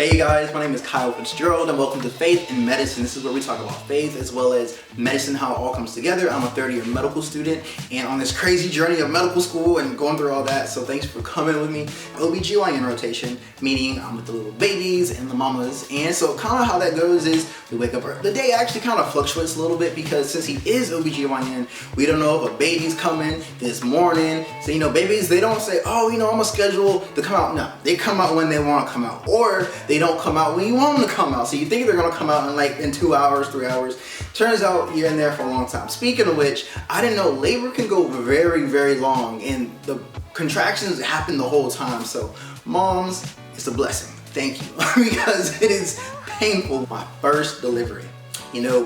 Hey guys, my name is Kyle Fitzgerald and welcome to Faith in Medicine. This is where we talk about faith as well as medicine, how it all comes together. I'm a third-year medical student and on this crazy journey of medical school and going through all that, so thanks for coming with me. OBGYN rotation, meaning I'm with the little babies and the mamas, and so kind of how that goes is we wake up early. The day actually kind of fluctuates a little bit because since he is OBGYN, we don't know if a baby's coming this morning. So babies, they don't say, I'm a schedule to come out. No, they come out when they want to come out, or they don't come out when you want them to come out. So you think they're gonna come out in 2 hours, 3 hours. Turns out you're in there for a long time. Speaking of which, I didn't know labor can go very, very long and the contractions happen the whole time. So moms, it's a blessing. Thank you. Because it is painful. My first delivery.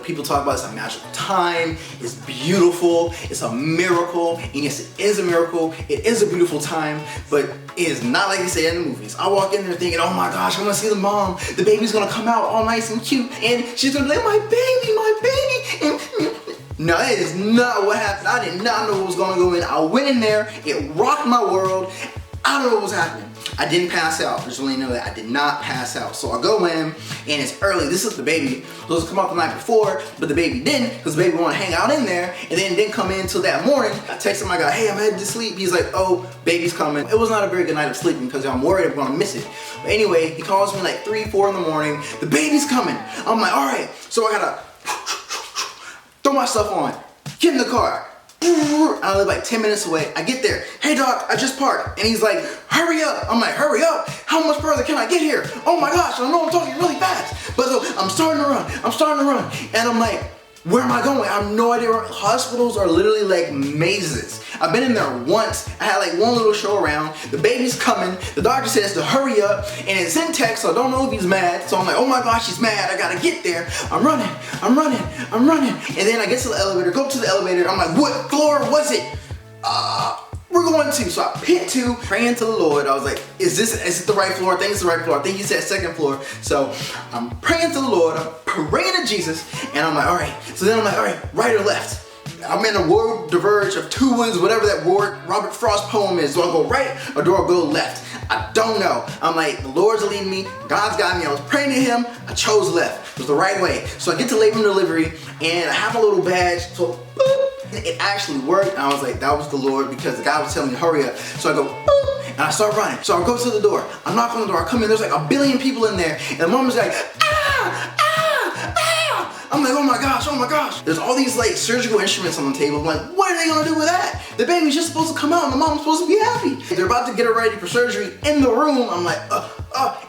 People talk about it's a magical time, it's beautiful, it's a miracle, and yes, it is a miracle, it is a beautiful time, but it is not like they say in the movies. I walk in there thinking, oh my gosh, I'm gonna see the mom, the baby's gonna come out all nice and cute, and she's gonna be like, my baby, and no, that is not what happened. I did not know what was gonna go in. I went in there, it rocked my world, I don't know what was happening. I didn't pass out. Just want you to know that I did not pass out. So I go in and it's early. This is the baby. Supposed to come out the night before, but the baby didn't because the baby wanted to hang out in there and then didn't come in until that morning. I texted my guy, hey, I'm headed to sleep. He's like, oh, baby's coming. It was not a very good night of sleeping because I'm worried I'm gonna miss it. But anyway, he calls me like 3, 4 in the morning. The baby's coming. I'm like, all right. So I gotta throw my stuff on, get in the car. I live like 10 minutes away. I get there. Hey doc, I just parked. And he's like, hurry up. I'm like, hurry up? How much further can I get here? Oh my gosh, I know I'm talking really fast. But so I'm starting to run. And I'm like, where am I going? I have no idea. Hospitals are literally like mazes. I've been in there once. I had like one little show around. The baby's coming. The doctor says to hurry up. And it's in text, so I don't know if he's mad. So I'm like, oh my gosh, he's mad. I gotta get there. I'm running. And then I get to the elevator, go up to the elevator. I'm like, what floor was it? We're going to. So I hit 2, praying to the Lord. I was like, is it the right floor? I think it's the right floor. I think he said second floor. So I'm praying to the Lord. I'm praying to Jesus. And I'm like, all right. So then I'm like, all right, right or left? I'm in a world diverge of 2 winds, whatever that Robert Frost poem is. Do I go right or do I go left? I don't know. I'm like, the Lord's leading me. God's got me. I was praying to him. I chose left. It was the right way. So I get to labor and delivery and I have a little badge. So boop, it actually worked. And I was like, that was the Lord because the guy was telling me to hurry up. So I go, boop, and I start running. So I go to the door. I knock on the door. I come in. There's like a billion people in there. And the mom was like, I'm like, oh my gosh. There's all these like surgical instruments on the table. I'm like, what are they gonna do with that? The baby's just supposed to come out and the mom's supposed to be happy. They're about to get her ready for surgery in the room. I'm like,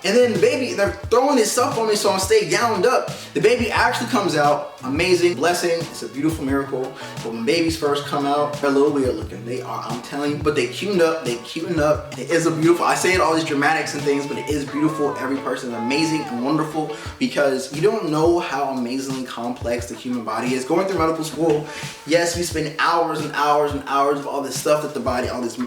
and then the baby, they're throwing this stuff on me so I stay gowned up. The baby actually comes out. Amazing, blessing. It's a beautiful miracle. But when babies first come out, they're a little weird looking. They are, I'm telling you, but they cute up. It is a beautiful, I say it all these dramatics and things, but it is beautiful. Every person is amazing and wonderful because you don't know how amazingly complex the human body is. Going through medical school, yes, we spend hours and hours and hours of all this stuff that the body, all this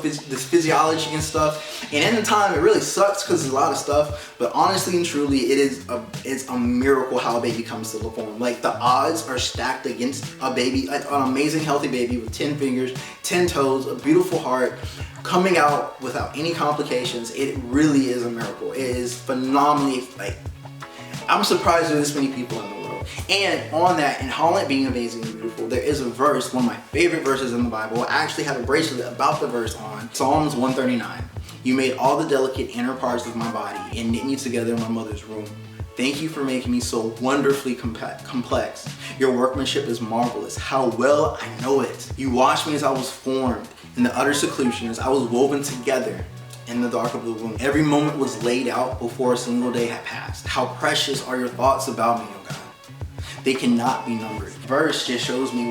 this physiology and stuff, and in the time it really sucks because there's a lot of stuff, but honestly and truly it's a miracle how a baby comes to the form. Like the odds are stacked against a baby, like an amazing healthy baby with 10 fingers, 10 toes, a beautiful heart, coming out without any complications. It really is a miracle. It is phenomenally, like, I'm surprised there's this many people in the world. And on that, in Holland being amazing and beautiful, there is a verse, one of my favorite verses in the Bible. I actually have a bracelet about the verse on. Psalms 139. You made all the delicate inner parts of my body and knit me together in my mother's womb. Thank you for making me so wonderfully complex. Your workmanship is marvelous. How well I know it. You washed me as I was formed. In the utter seclusion as I was woven together in the dark of the womb. Every moment was laid out before a single day had passed. How precious are your thoughts about me, oh God. They cannot be numbered. Verse just shows me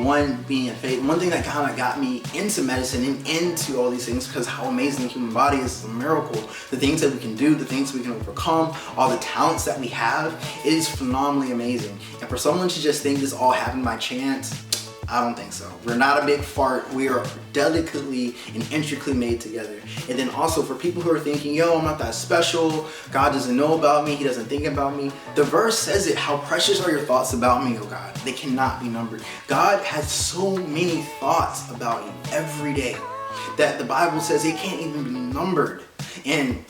being in faith. One thing that kind of got me into medicine and into all these things because how amazing the human body is a miracle. The things that we can do, the things we can overcome, all the talents that we have, it is phenomenally amazing. And for someone to just think this all happened by chance, I don't think so. We're not a big fart. We are delicately and intricately made together. And then also for people who are thinking, yo, I'm not that special. God doesn't know about me. He doesn't think about me. The verse says it. How precious are your thoughts about me, oh God. They cannot be numbered. God has so many thoughts about you every day that the Bible says it can't even be numbered. And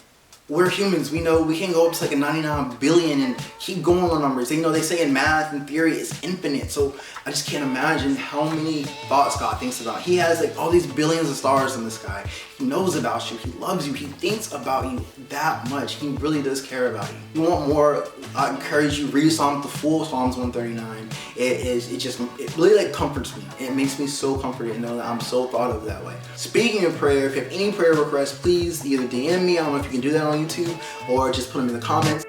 we're humans. We know we can go up to like a 99 billion and keep going on numbers. You know, they say in math and theory it's infinite. So I just can't imagine how many thoughts God thinks about. He has like all these billions of stars in the sky. He knows about you. He loves you. He thinks about you that much. He really does care about you. You want more? I encourage you, read the full Psalms 139. It really like comforts me. It makes me so comforted to know that I'm so thought of that way. Speaking of prayer, if you have any prayer requests, please either DM me. I don't know if you can do that on YouTube, or just put them in the comments.